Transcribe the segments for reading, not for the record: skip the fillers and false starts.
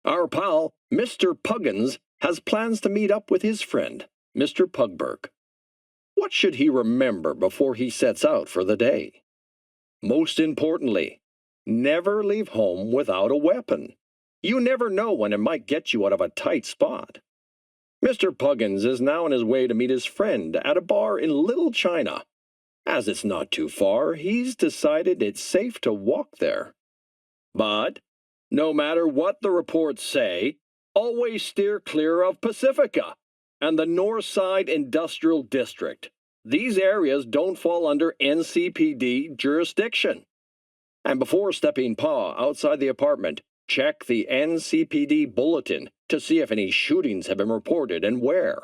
Our pal, Mr. Puggins, has plans to meet up with his friend, Mr. Pugberg. What should he remember before he sets out for the day? Most importantly, never leave home without a weapon. You never know when it might get you out of a tight spot. Mr. Puggins is now on his way to meet his friend at a bar in Little China. As it's not too far, he's decided it's safe to walk there. But, no matter what the reports say, always steer clear of Pacifica and the North Side Industrial District. These areas don't fall under NCPD jurisdiction. And before stepping paw outside the apartment, check the NCPD bulletin to see if any shootings have been reported and where.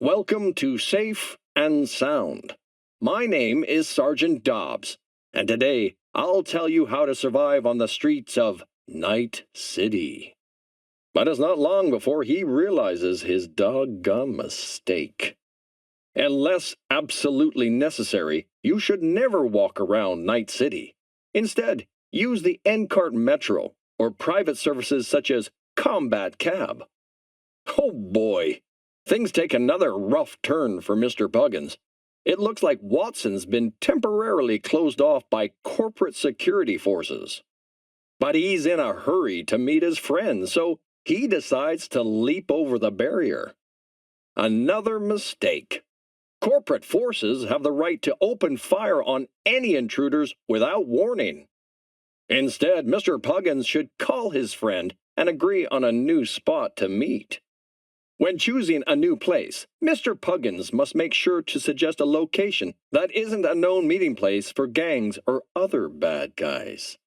Welcome to Safe and Sound. My name is Sergeant Dobs, and today I'll tell you how to survive on the streets of Night City. But it's not long before he realizes his doggone mistake. Unless absolutely necessary, you should never walk around Night City. Instead, use the NCART Metro or private services such as Combat Cab. Oh boy, things take another rough turn for Mr. Puggins. It looks like Watson's been temporarily closed off by corporate security forces. But he's in a hurry to meet his friend, so he decides to leap over the barrier. Another mistake. Corporate forces have the right to open fire on any intruders without warning. Instead, Mr. Puggins should call his friend and agree on a new spot to meet. When choosing a new place, Mr. Puggins must make sure to suggest a location that isn't a known meeting place for gangs or other bad guys.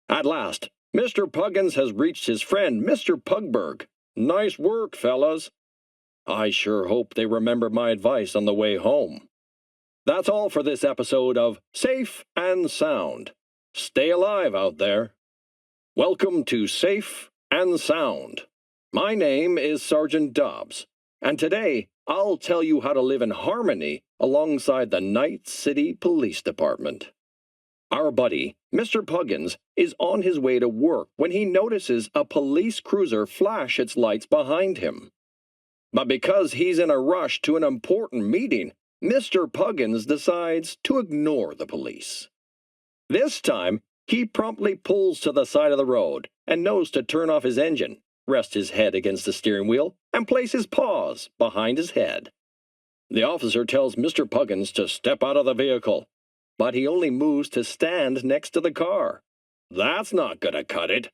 At last, Mr. Puggins has reached his friend, Mr. Pugberg. Nice work, fellas. I sure hope they remember my advice on the way home. That's all for this episode of Safe and Sound. Stay alive out there. Welcome to Safe and Sound. My name is Sergeant Dobs, and today I'll tell you how to live in harmony alongside the Night City Police Department. Our buddy, Mr. Puggins, is on his way to work when he notices a police cruiser flash its lights behind him. But because he's in a rush to an important meeting, Mr. Puggins decides to ignore the police. This time, he promptly pulls to the side of the road and knows to turn off his engine, rest his head against the steering wheel, and place his paws behind his head. The officer tells Mr. Puggins to step out of the vehicle, but he only moves to stand next to the car. That's not gonna cut it.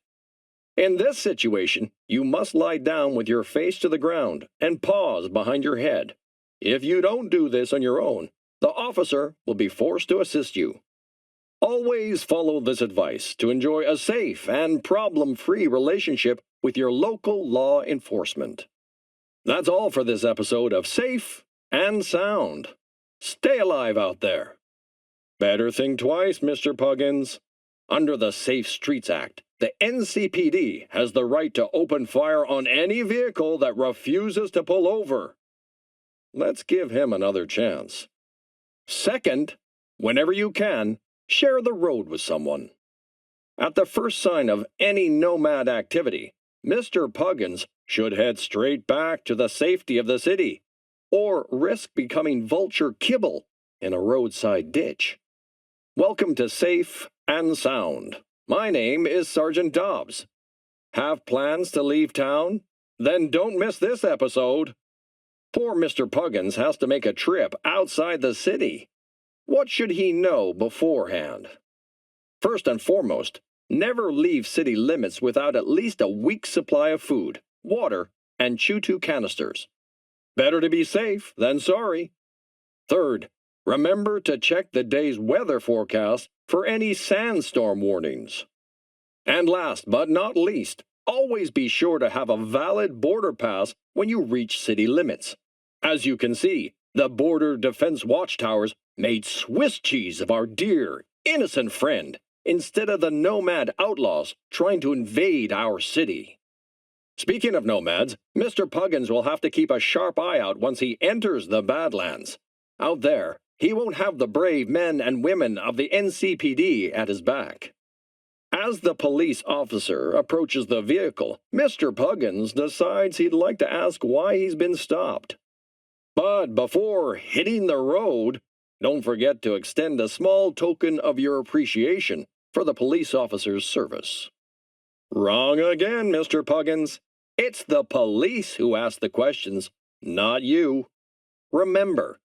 In this situation, you must lie down with your face to the ground and paws behind your head. If you don't do this on your own, the officer will be forced to assist you. Always follow this advice to enjoy a safe and problem-free relationship with your local law enforcement. That's all for this episode of Safe and Sound. Stay alive out there. Better think twice, Mr. Puggins. Under the Safe Streets Act, the NCPD has the right to open fire on any vehicle that refuses to pull over. Let's give him another chance. Second, whenever you can, share the road with someone. At the first sign of any nomad activity, Mr. Puggins should head straight back to the safety of the city, or risk becoming vulture kibble in a roadside ditch. Welcome to Safe and Sound. My name is Sergeant Dobs. Have plans to leave town? Then don't miss this episode. Poor Mr. Puggins has to make a trip outside the city. What should he know beforehand? First and foremost, never leave city limits without at least a week's supply of food, water, and chew-to canisters. Better to be safe than sorry. Third, remember to check the day's weather forecast for any sandstorm warnings. And last but not least, always be sure to have a valid border pass when you reach city limits. As you can see, the Border Defense Watchtowers made Swiss cheese of our dear, innocent friend instead of the nomad outlaws trying to invade our city. Speaking of nomads, Mr. Puggins will have to keep a sharp eye out once he enters the Badlands. Out there, he won't have the brave men and women of the NCPD at his back. As the police officer approaches the vehicle, Mr. Puggins decides he'd like to ask why he's been stopped. But before hitting the road, don't forget to extend a small token of your appreciation for the police officer's service. Wrong again, Mr. Puggins. It's the police who ask the questions, not you. Remember,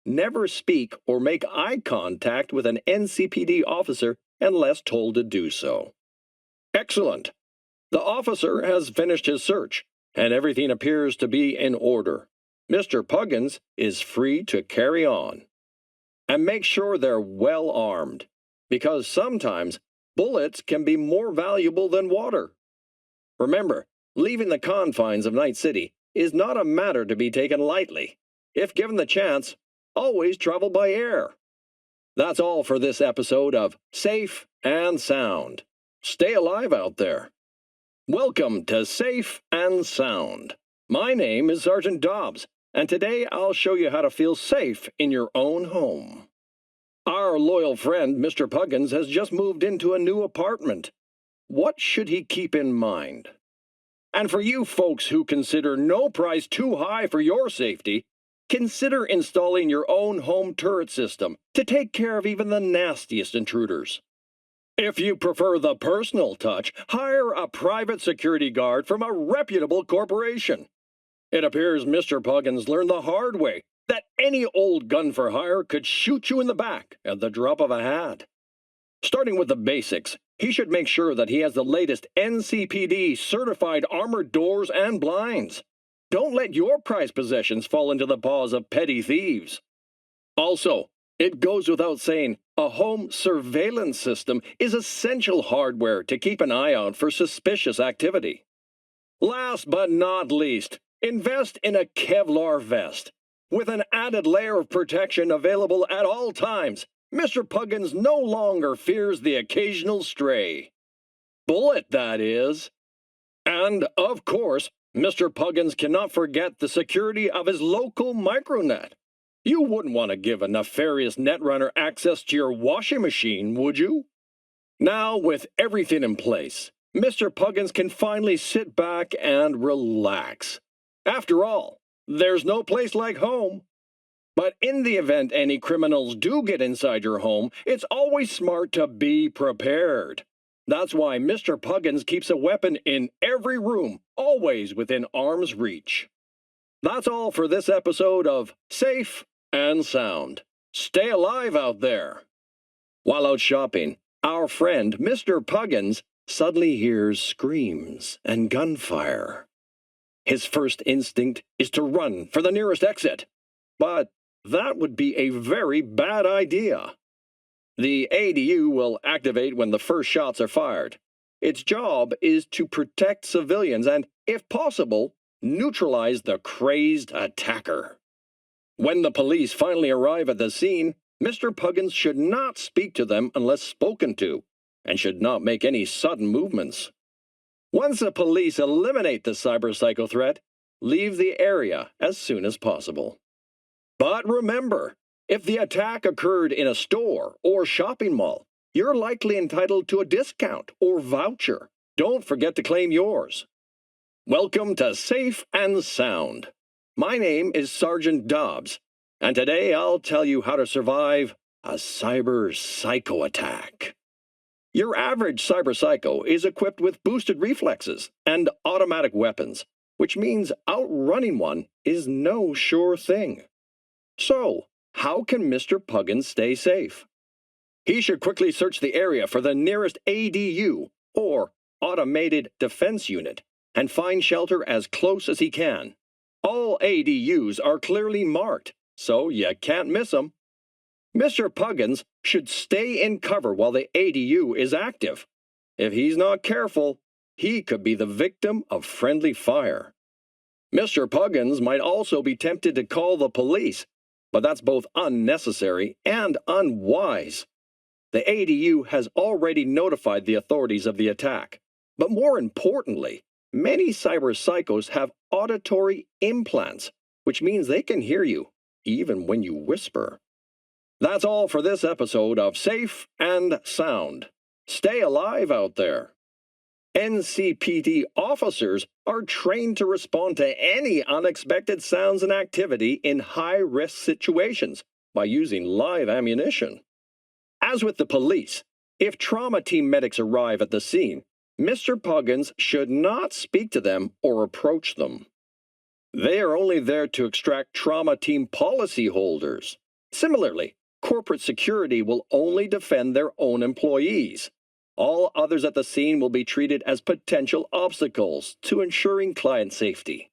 never speak or make eye contact with an NCPD officer unless told to do so. Excellent. The officer has finished his search, and everything appears to be in order. Mr. Puggins is free to carry on. And make sure they're well armed, because sometimes bullets can be more valuable than water. Remember, leaving the confines of Night City is not a matter to be taken lightly. If given the chance, always travel by air. That's all for this episode of Safe and Sound. Stay alive out there. Welcome to Safe and Sound. My name is Sergeant Dobs, and today I'll show you how to feel safe in your own home. Our loyal friend, Mr. Puggins, has just moved into a new apartment. What should he keep in mind? And for you folks who consider no price too high for your safety, consider installing your own home turret system to take care of even the nastiest intruders. If you prefer the personal touch, hire a private security guard from a reputable corporation. It appears Mr. Puggins learned the hard way that any old gun for hire could shoot you in the back at the drop of a hat. Starting with the basics, he should make sure that he has the latest NCPD certified armored doors and blinds. Don't let your prized possessions fall into the paws of petty thieves. Also, it goes without saying, a home surveillance system is essential hardware to keep an eye out for suspicious activity. Last but not least, invest in a Kevlar vest. With an added layer of protection available at all times, Mr. Puggins no longer fears the occasional stray. Bullet, that is. And, of course, Mr. Puggins cannot forget the security of his local micronet. You wouldn't want to give a nefarious netrunner access to your washing machine, would you? Now, with everything in place, Mr. Puggins can finally sit back and relax. After all, there's no place like home. But in the event any criminals do get inside your home, it's always smart to be prepared. That's why Mr. Puggins keeps a weapon in every room, always within arm's reach. That's all for this episode of Safe and Sound. Stay alive out there. While out shopping, our friend Mr. Puggins suddenly hears screams and gunfire. His first instinct is to run for the nearest exit, but that would be a very bad idea. The ADU will activate when the first shots are fired. Its job is to protect civilians and, if possible, neutralize the crazed attacker. When the police finally arrive at the scene, Mr. Puggins should not speak to them unless spoken to, and should not make any sudden movements. Once the police eliminate the cyberpsycho threat, leave the area as soon as possible. But remember, if the attack occurred in a store or shopping mall, you're likely entitled to a discount or voucher. Don't forget to claim yours. Welcome to Safe and Sound. My name is Sergeant Dobs, and today I'll tell you how to survive a cyber-psycho attack. Your average cyber-psycho is equipped with boosted reflexes and automatic weapons, which means outrunning one is no sure thing. So, how can Mr. Puggins stay safe? He should quickly search the area for the nearest ADU, or Automated Defense Unit, and find shelter as close as he can. All ADUs are clearly marked, so you can't miss them. Mr. Puggins should stay in cover while the ADU is active. If he's not careful, he could be the victim of friendly fire. Mr. Puggins might also be tempted to call the police, but that's both unnecessary and unwise. The ADU has already notified the authorities of the attack, but more importantly, many cyber-psychos have auditory implants, which means they can hear you, even when you whisper. That's all for this episode of Safe and Sound. Stay alive out there. NCPD officers are trained to respond to any unexpected sounds and activity in high-risk situations by using live ammunition. As with the police, if trauma team medics arrive at the scene, Mr. Puggins should not speak to them or approach them. They are only there to extract trauma team policy holders. Similarly, corporate security will only defend their own employees. All others at the scene will be treated as potential obstacles to ensuring client safety.